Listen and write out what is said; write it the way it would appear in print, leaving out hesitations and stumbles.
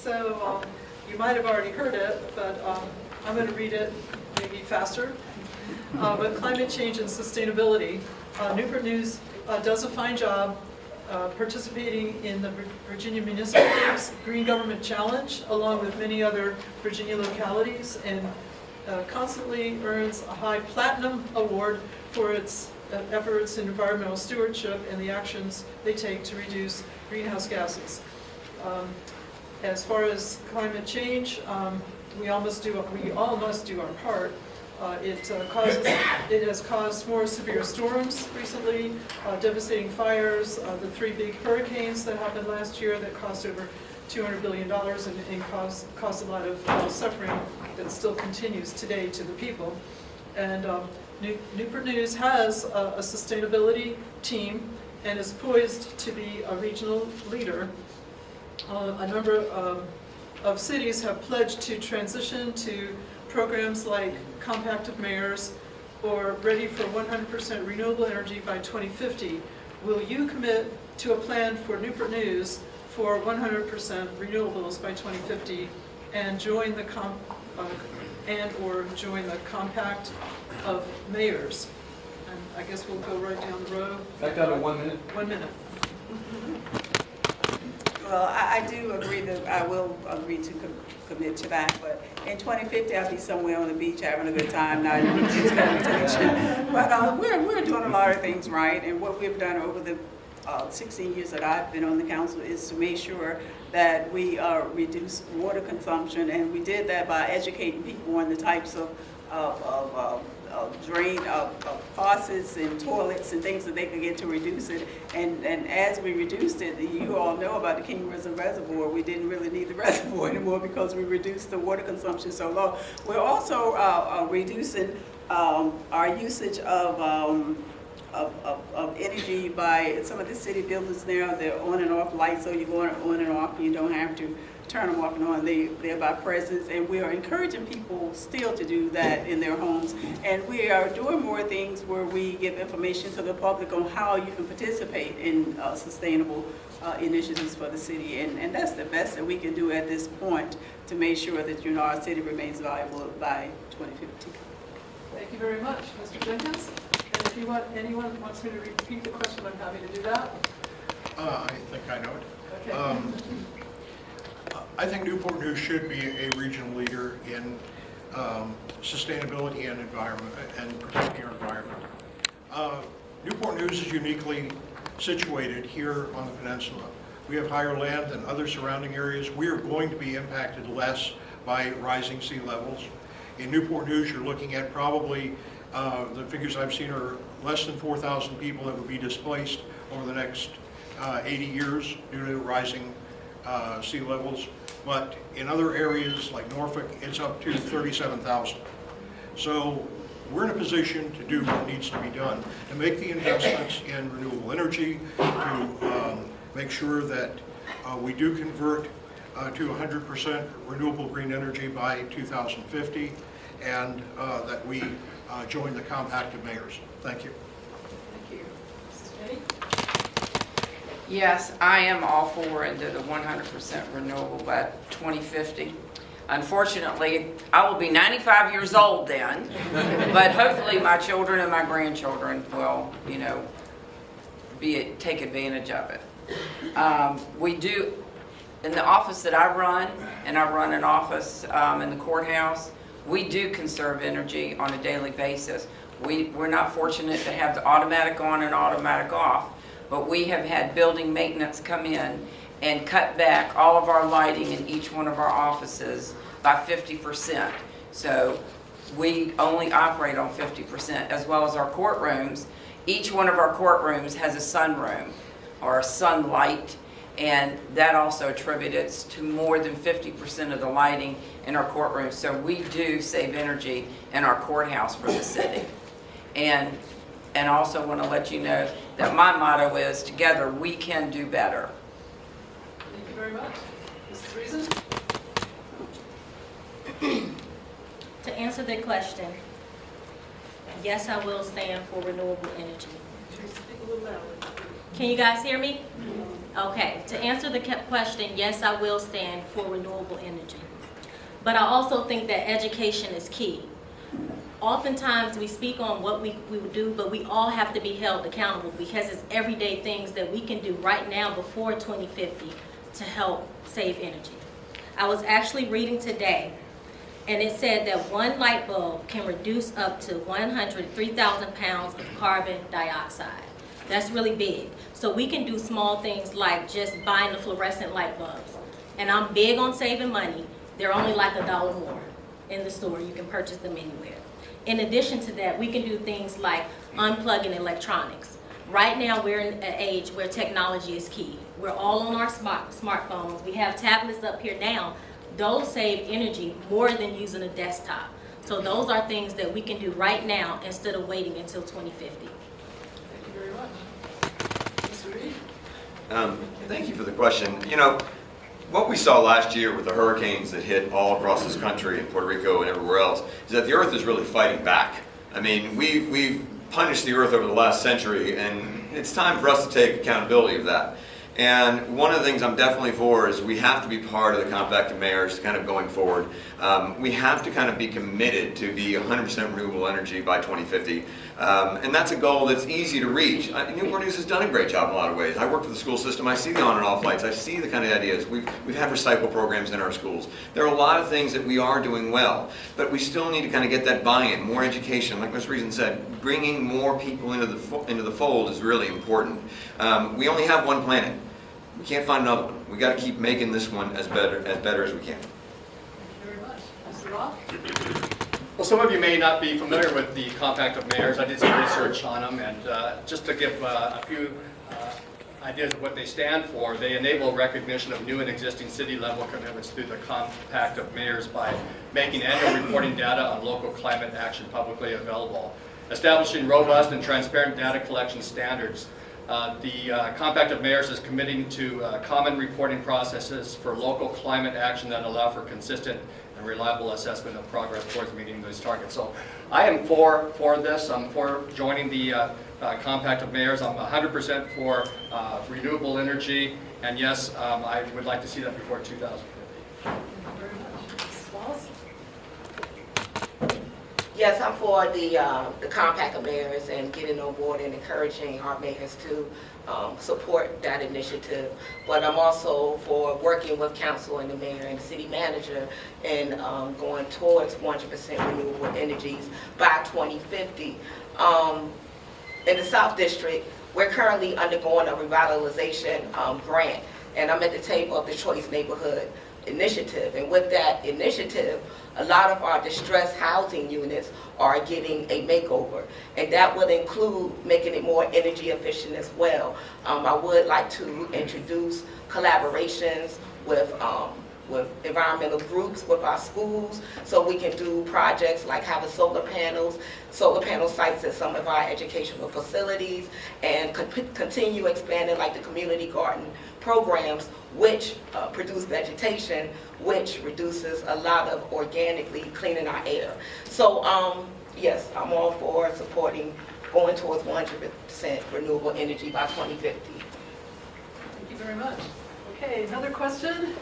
So you might have already heard it, but I'm going to read it maybe faster. But climate change and sustainability. Newport News does a fine job participating in the Virginia Municipal League's Green Government Challenge, along with many other Virginia localities, and constantly earns a high platinum award for its efforts in environmental stewardship and the actions they take to reduce greenhouse gases. As far as climate change, we all must do our part. It has caused more severe storms recently, devastating fires, the 3 big hurricanes that happened last year that cost over $200 billion and caused a lot of suffering that still continues today to the people. And Newport News has a sustainability team and is poised to be a regional leader. A number of cities have pledged to transition to programs like Compact of Mayors or Ready for 100% Renewable Energy by 2050. Will you commit to a plan for Newport News for 100% renewables by 2050 and join the join the Compact of Mayors? And I guess we'll go right down the road. Back down to 1 minute. 1 minute. Well, I do agree that I will agree to commit to that, but in 2050 I'll be somewhere on the beach having a good time, not in transportation. But we're doing a lot of things right, and what we've done over the 16 years that I've been on the council is to make sure that we reduce water consumption, and we did that by educating people on the types of drain faucets and toilets and things that they could get to reduce it. And as we reduced it, you all know about the King River Reservoir. We didn't really need the reservoir anymore because we reduced the water consumption so low. We're also reducing our usage of energy by some of the city buildings now. They're on and off lights, so you go on and off. You don't have to turn them off and on. They're by presence, and we are encouraging people still to do that in their homes. And we are doing more things where we give information to the public on how you can participate in sustainable initiatives for the city. And that's the best that we can do at this point to make sure that our city remains viable by 2050. Thank you very much, Mr. Jenkins. And if anyone wants me to repeat the question, I'm happy to do that. I think I know it. Okay. I think Newport News should be a regional leader in sustainability and environment and protecting our environment. Newport News is uniquely situated here on the peninsula. We have higher land than other surrounding areas. We are going to be impacted less by rising sea levels. In Newport News, you're looking at probably, the figures I've seen are less than 4,000 people that will be displaced over the next 80 years due to rising sea levels. But in other areas like Norfolk, it's up to 37,000. So we're in a position to do what needs to be done, to make the investments in renewable energy, to make sure that we do convert to 100% renewable green energy by 2050, and that we join the Compact of Mayors. Thank you. Thank you. Mrs. Jenny? Yes, I am all for into the 100% renewable by 2050. Unfortunately, I will be 95 years old then, but hopefully my children and my grandchildren will, take advantage of it. We do, in the office that I run, and I run an office in the courthouse, we do conserve energy on a daily basis. We're not fortunate to have the automatic on and automatic off, but we have had building maintenance come in and cut back all of our lighting in each one of our offices by 50%. So we only operate on 50%, as well as our courtrooms. Each one of our courtrooms has a sunroom or a sunlight, and that also attributes to more than 50% of the lighting in our courtrooms. So we do save energy in our courthouse for the city. And also want to let you know that my motto is, together we can do better. Thank you very much. Mrs. Reason? To answer that question, yes, I will stand for renewable energy. Please speak a little louder. Can you guys hear me? Okay, to answer the question, yes, I will stand for renewable energy. But I also think that education is key. Oftentimes, we speak on what we would do, but we all have to be held accountable because it's everyday things that we can do right now before 2050 to help save energy. I was actually reading today, and it said that one light bulb can reduce up to 3,000 pounds of carbon dioxide. That's really big. So we can do small things like just buying the fluorescent light bulbs. And I'm big on saving money. They're only like $1 more in the store. You can purchase them anywhere. In addition to that, we can do things like unplugging electronics. Right now, we're in an age where technology is key. We're all on our smartphones. We have tablets up here now. Those save energy more than using a desktop. So those are things that we can do right now instead of waiting until 2050. Thank you very much. Mr. Reed? Thank you for the question. You know, what we saw last year with the hurricanes that hit all across this country in Puerto Rico and everywhere else is that the earth is really fighting back. I mean, we've punished the earth over the last century, and it's time for us to take accountability of that. And one of the things I'm definitely for is we have to be part of the Compact of Mayors kind of going forward. We have to kind of be committed to be 100% renewable energy by 2050. And that's a goal that's easy to reach. Newport News has done a great job in a lot of ways. I work for the school system. I see the on and off lights. I see the kind of ideas. We've had recycle programs in our schools. There are a lot of things that we are doing well, but we still need to kind of get that buy-in, more education. Like Ms. Reason said, bringing more people into the fold is really important. We only have one planet. We can't find another one. We got to keep making this one as better as we can. Thank you very much. Mr. Roth? Well, some of you may not be familiar with the Compact of Mayors. I did some research on them, and just to give a few ideas of what they stand for, they enable recognition of new and existing city-level commitments through the Compact of Mayors by making annual reporting data on local climate action publicly available, establishing robust and transparent data collection standards. The Compact of Mayors is committing to common reporting processes for local climate action that allow for consistent and reliable assessment of progress towards meeting those targets. So I am for this. I'm for joining the Compact of Mayors. I'm 100% for renewable energy. And yes, I would like to see that before 2050. Thank you very much. Mrs. Wallace? Yes, I'm for the Compact of Mayors and getting on board and encouraging our mayors to support that initiative. But I'm also for working with council and the mayor and the city manager and going towards 100% renewable energies by 2050. In the South District, we're currently undergoing a revitalization grant, and I'm at the table of the Choice Neighborhood Initiative. And with that initiative, a lot of our distressed housing units are getting a makeover, and that will include making it more energy efficient as well. I would like to introduce collaborations with environmental groups with our schools, so we can do projects like having solar panel sites at some of our educational facilities, and continue expanding like the community garden programs, which produce vegetation, which reduces a lot of organically cleaning our air. So yes, I'm all for supporting going towards 100% renewable energy by 2050. Thank you very much. Okay, another question?